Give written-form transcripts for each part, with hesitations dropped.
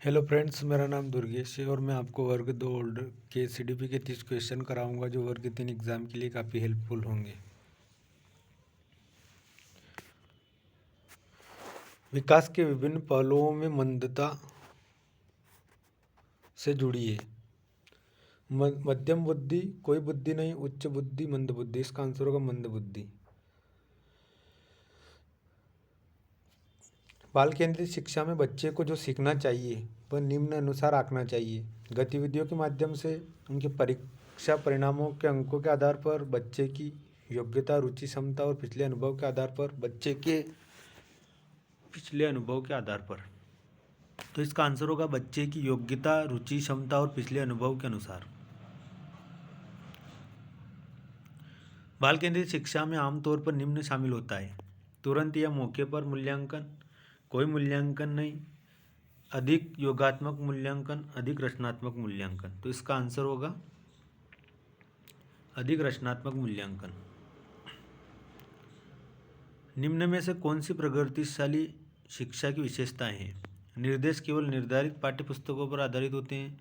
Hello friends, मेरा नाम दुर्गेश है और मैं आपको वर्ग 2 ओल्डर के सीडीपी के 30 क्वेश्चन कराऊंगा जो वर्ग 3 एग्ज़ाम के लिए काफ़ी हेल्पफुल होंगे। विकास के विभिन्न पहलुओं में मंदता से जुड़ी है। मध्यम बुद्धि, कोई बुद्धि नहीं, उच्च बुद्धि, मंद बुद्धि। इसका आंसर होगा मंद बुद्धि। बाल केंद्रित शिक्षा में बच्चे को जो सीखना चाहिए वह निम्न अनुसार आंकना चाहिए। गतिविधियों के माध्यम से उनके परीक्षा परिणामों के अंकों के आधार पर बच्चे की योग्यता, रुचि, क्षमता और पिछले अनुभव के आधार पर तो इसका आंसर होगा बच्चे की योग्यता, रुचि, क्षमता और पिछले अनुभव के अनुसार। बाल केंद्रित शिक्षा में आमतौर पर निम्न शामिल होता है: तुरंत या मौके पर मूल्यांकन, कोई मूल्यांकन नहीं, अधिक योगात्मक मूल्यांकन, अधिक रचनात्मक मूल्यांकन। तो इसका आंसर होगा अधिक रचनात्मक मूल्यांकन। निम्न में से कौन सी प्रगतिशाली शिक्षा की विशेषताएं हैं? निर्देश केवल निर्धारित पाठ्यपुस्तकों पर आधारित होते हैं,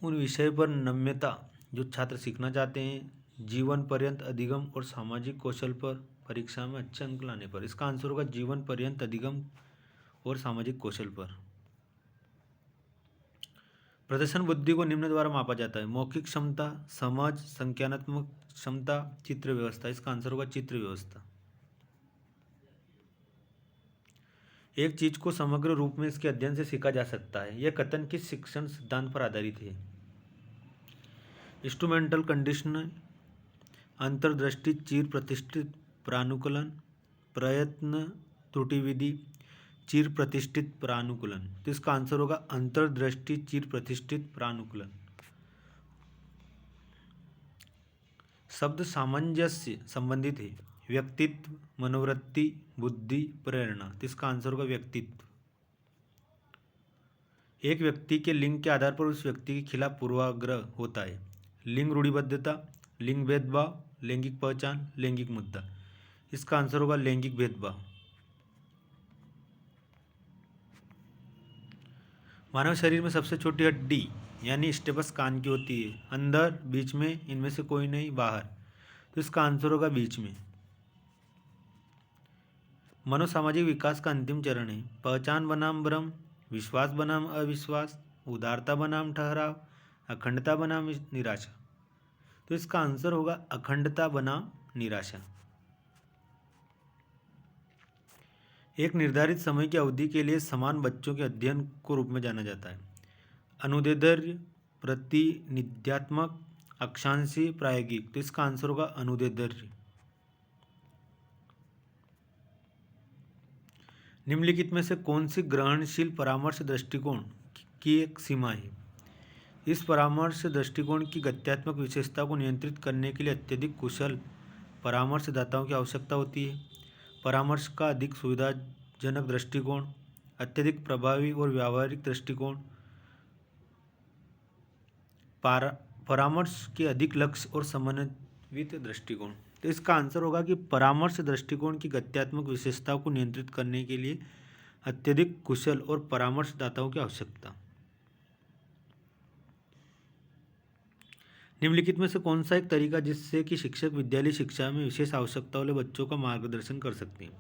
उन विषय पर नम्यता जो छात्र सीखना चाहते हैं, जीवन पर्यंत अधिगम और सामाजिक कौशल पर, परीक्षा में अच्छे अंक लाने पर। इसका आंसर होगा जीवन पर्यंत अधिगम और सामाजिक कौशल पर। प्रदर्शन बुद्धि को निम्न द्वारा मापा जाता है: मौखिक क्षमता, समझ, संज्ञानात्मक क्षमता, चित्र व्यवस्था। इसका आंसर होगा चित्र व्यवस्था। एक चीज को समग्र रूप में इसके अध्ययन से सीखा जा सकता है, यह कथन किस शिक्षण सिद्धांत पर आधारित है? इंस्ट्रूमेंटल कंडीशनिंग, अंतर्दृष्टि, चिर प्रतिष्ठित प्रानुकूलन, प्रयत्न त्रुटि विधि, चिर प्रतिष्ठित प्रानुकूलन। तो इसका आंसर होगा अंतर्दृष्टि चिर प्रतिष्ठित प्रानुकूलन। शब्द सामंजस्य संबंधित है: व्यक्तित्व, मनोवृत्ति, बुद्धि, प्रेरणा। तो इसका आंसर होगा व्यक्तित्व। एक व्यक्ति के लिंग के आधार पर उस व्यक्ति के खिलाफ पूर्वाग्रह होता है: लिंग रूढ़िबद्धता, लिंग भेदभाव, लैंगिक पहचान, लैंगिक मुद्दा। इसका आंसर होगा लैंगिक भेदभाव। मानव शरीर में सबसे छोटी हड्डी यानी स्टेपस कान की होती है: अंदर, बीच में, इनमें से कोई नहीं, बाहर। तो इसका आंसर होगा बीच में। मनोसामाजिक विकास का अंतिम चरण है: पहचान बनाम भ्रम, विश्वास बनाम अविश्वास, उदारता बनाम ठहराव, अखंडता बनाम निराशा। तो इसका आंसर होगा अखंडता बनाम निराशा। एक निर्धारित समय की अवधि के लिए समान बच्चों के अध्ययन को रूप में जाना जाता है: अनुदेर्ध्य, प्रतिनिध्यात्मक, अक्षांशीय, प्रायोगिक। तो इसका आंसर होगा अनुदेर्ध्य। निम्नलिखित में से कौन सी ग्रहणशील परामर्श दृष्टिकोण की एक सीमा है? इस परामर्श दृष्टिकोण की गत्यात्मक विशेषता को नियंत्रित करने के लिए अत्यधिक कुशल परामर्शदाताओं की आवश्यकता होती है। परामर्श का अधिक सुविधाजनक दृष्टिकोण, अत्यधिक प्रभावी और व्यावहारिक दृष्टिकोण, परामर्श के अधिक लक्ष्य और समन्वित दृष्टिकोण। तो इसका आंसर होगा कि परामर्श दृष्टिकोण की गत्यात्मक विशेषताओं को नियंत्रित करने के लिए अत्यधिक कुशल और परामर्शदाताओं की आवश्यकता। निम्नलिखित में से कौन सा एक तरीका जिससे कि शिक्षक विद्यालय शिक्षा में विशेष आवश्यकता वाले बच्चों का मार्गदर्शन कर सकते हैं?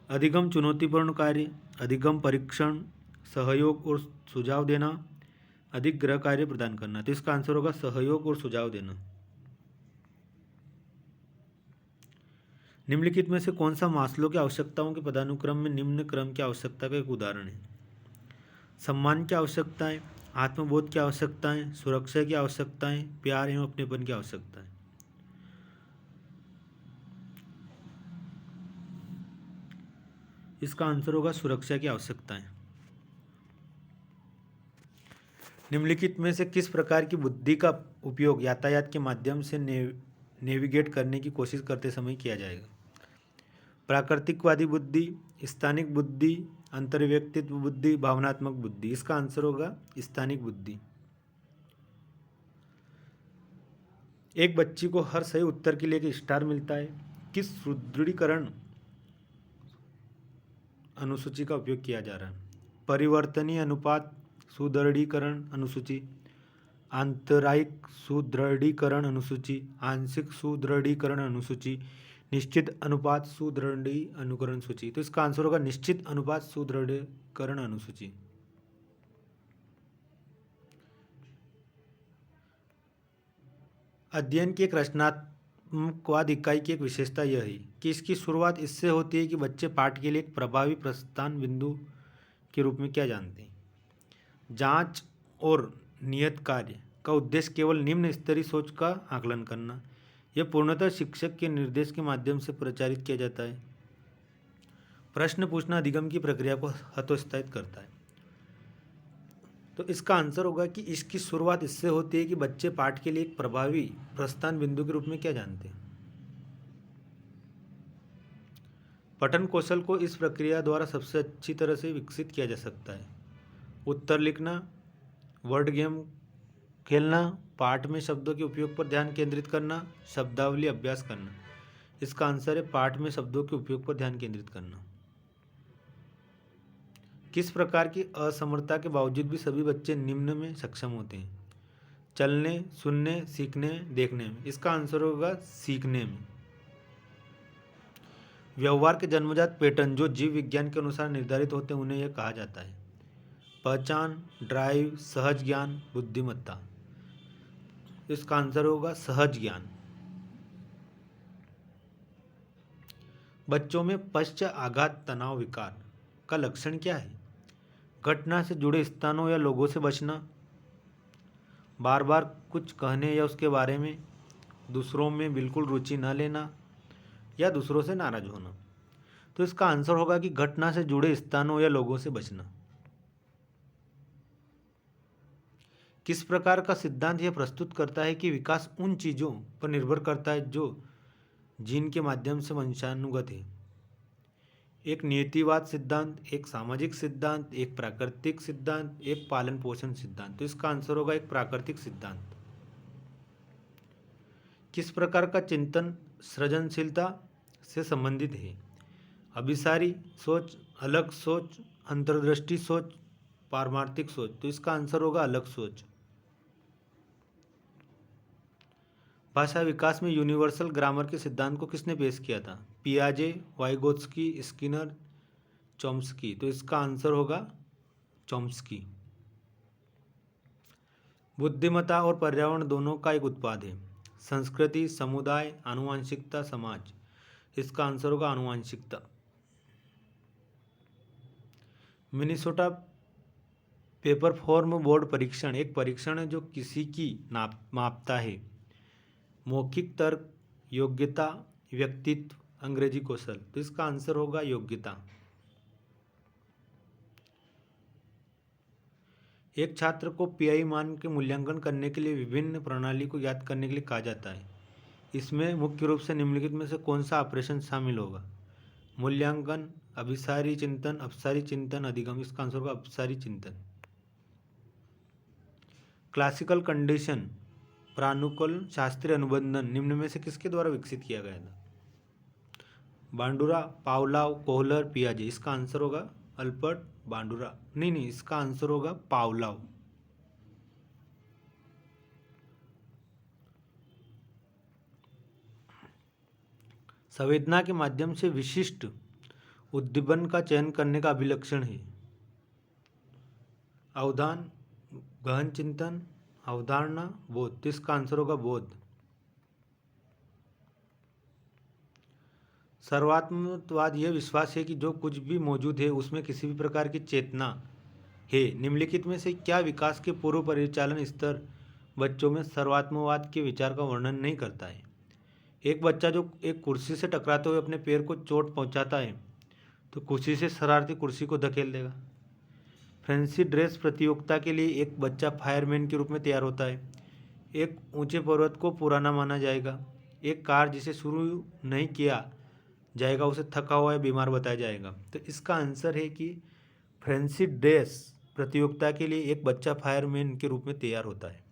अधिगम चुनौतीपूर्ण कार्य, अधिगम परीक्षण, सहयोग और सुझाव देना, अधिक गृह कार्य प्रदान करना। तो इसका आंसर होगा सहयोग और सुझाव देना। निम्नलिखित में से कौन सा मास्लो की आवश्यकताओं के पदानुक्रम में निम्न क्रम की आवश्यकता का एक उदाहरण है? सम्मान की आवश्यकताएं, आत्मबोध की आवश्यकताएं, सुरक्षा की आवश्यकताएं, प्यार एवं अपनेपन की आवश्यकताएं। इसका आंसर होगा सुरक्षा की आवश्यकताएं। निम्नलिखित में से किस प्रकार की बुद्धि का उपयोग यातायात के माध्यम से नेविगेट करने की कोशिश करते समय किया जाएगा? प्राकृतिकवादी बुद्धि, स्थानिक बुद्धि, अंतर्व्यक्तित्व बुद्धि, भावनात्मक बुद्धि। इसका आंसर होगा स्थानिक बुद्धि। एक बच्ची को हर सही उत्तर के लिए एक स्टार मिलता है, किस सुदृढ़ीकरण अनुसूची का उपयोग किया जा रहा है? परिवर्तनीय अनुपात सुदृढ़ीकरण अनुसूची, आंतरायिक सुदृढ़ीकरण अनुसूची, आंशिक सुदृढ़ीकरण अनुसूची, निश्चित अनुपात सुदृढ़ीकरण सूची। तो इसका आंसर होगा निश्चित अनुपात सुदृढ़ीकरण अनुसूची। अध्ययन की एक रचनात्मकवाद इकाई की एक विशेषता यह है कि इसकी शुरुआत इससे होती है कि बच्चे पाठ के लिए एक प्रभावी प्रस्थान बिंदु के रूप में क्या जानते हैं। जांच और नियत कार्य का उद्देश्य केवल निम्न स्तरीय सोच का आकलन करना। यह पूर्णतः शिक्षक के निर्देश के माध्यम से प्रचारित किया जाता है। प्रश्न पूछना अधिगम की प्रक्रिया को हतोत्साहित करता है। तो इसका आंसर होगा कि इसकी शुरुआत इससे होती है कि बच्चे पाठ के लिए एक प्रभावी प्रस्थान बिंदु के रूप में क्या जानते हैं। पठन कौशल को इस प्रक्रिया द्वारा सबसे अच्छी तरह से विकसित किया जा सकता है। उत्तर लिखना, वर्ड गेम खेलना, पाठ में शब्दों के उपयोग पर ध्यान केंद्रित करना, शब्दावली अभ्यास करना। इसका आंसर है पाठ में शब्दों के उपयोग पर ध्यान केंद्रित करना। किस प्रकार की असमर्थता के बावजूद भी सभी बच्चे निम्न में सक्षम होते हैं। चलने, सुनने, सीखने, देखने में। इसका आंसर होगा सीखने में। व्यवहार के जन्मजात पैटर्न जो जीव विज्ञान के अनुसार निर्धारित होते हैं उन्हें यह कहा जाता है। पहचान, ड्राइव, सहज ज्ञान, बुद्धिमत्ता। इसका आंसर होगा सहज ज्ञान। बच्चों में पश्चाघात तनाव विकार का लक्षण क्या है। घटना से जुड़े स्थानों या लोगों से बचना, बार बार कुछ कहने या उसके बारे में, दूसरों में बिल्कुल रुचि न लेना या दूसरों से नाराज होना। तो इसका आंसर होगा कि घटना से जुड़े स्थानों या लोगों से बचना। किस प्रकार का सिद्धांत यह प्रस्तुत करता है कि विकास उन चीज़ों पर निर्भर करता है जो जीन के माध्यम से वंशानुगत है। एक नियतिवाद सिद्धांत, एक सामाजिक सिद्धांत, एक प्राकृतिक सिद्धांत, एक पालन पोषण सिद्धांत। तो इसका आंसर होगा एक प्राकृतिक सिद्धांत। किस प्रकार का चिंतन सृजनशीलता से संबंधित है। अभिसारी सोच, अलग सोच, अंतर्दृष्टि सोच, पारमार्थिक सोच। तो इसका आंसर होगा अलग सोच। भाषा विकास में यूनिवर्सल ग्रामर के सिद्धांत को किसने पेश किया था। पियाजे, वाइगोत्स्की, स्किनर, चॉम्स्की। तो इसका आंसर होगा चॉम्स्की। बुद्धिमत्ता और पर्यावरण दोनों का एक उत्पाद है। संस्कृति, समुदाय, आनुवंशिकता, समाज। इसका आंसर होगा आनुवंशिकता। मिनेसोटा पेपर फॉर्म बोर्ड परीक्षण एक परीक्षण है जो किसी की मापता है। मौखिक तर्क, योग्यता, व्यक्तित्व, अंग्रेजी कौशल। तो इसका आंसर होगा योग्यता। एक छात्र को पीआई मान के मूल्यांकन करने के लिए विभिन्न प्रणाली को याद करने के लिए कहा जाता है। इसमें मुख्य रूप से निम्नलिखित में से कौन सा ऑपरेशन शामिल होगा। मूल्यांकन, अभिसारी चिंतन, अपसारी चिंतन, अधिगम। इसका आंसर होगा अपसारी चिंतन। क्लासिकल कंडीशन प्रानुकूल शास्त्रीय अनुबंधन निम्न में से किसके द्वारा विकसित किया गया था। बांडुरा, पावलाव, कोहलर, पियाजे। इसका आंसर होगा अल्बर्ट बांडुरा। नहीं, इसका आंसर होगा पावलाव। संवेदना के माध्यम से विशिष्ट उद्दीपन का चयन करने का अभिलक्षण है। अवधान, गहन चिंतन, अवधारणा, बोध। तो इसका आंसर होगा बोध। सर्वात्मवाद यह विश्वास है कि जो कुछ भी मौजूद है उसमें किसी भी प्रकार की चेतना है। निम्नलिखित में से क्या विकास के पूर्व परिचालन स्तर बच्चों में सर्वात्मवाद के विचार का वर्णन नहीं करता है। एक बच्चा जो एक कुर्सी से टकराते हुए अपने पैर को चोट पहुंचाता है तो कुर्सी से शरारती कुर्सी को धकेल देगा। फैंसी ड्रेस प्रतियोगिता के लिए एक बच्चा फायरमैन के रूप में तैयार होता है। एक ऊंचे पर्वत को पुराना माना जाएगा। एक कार जिसे शुरू नहीं किया जाएगा उसे थका हुआ या बीमार बताया जाएगा। तो इसका आंसर है कि फैंसी ड्रेस प्रतियोगिता के लिए एक बच्चा फायरमैन के रूप में तैयार होता है।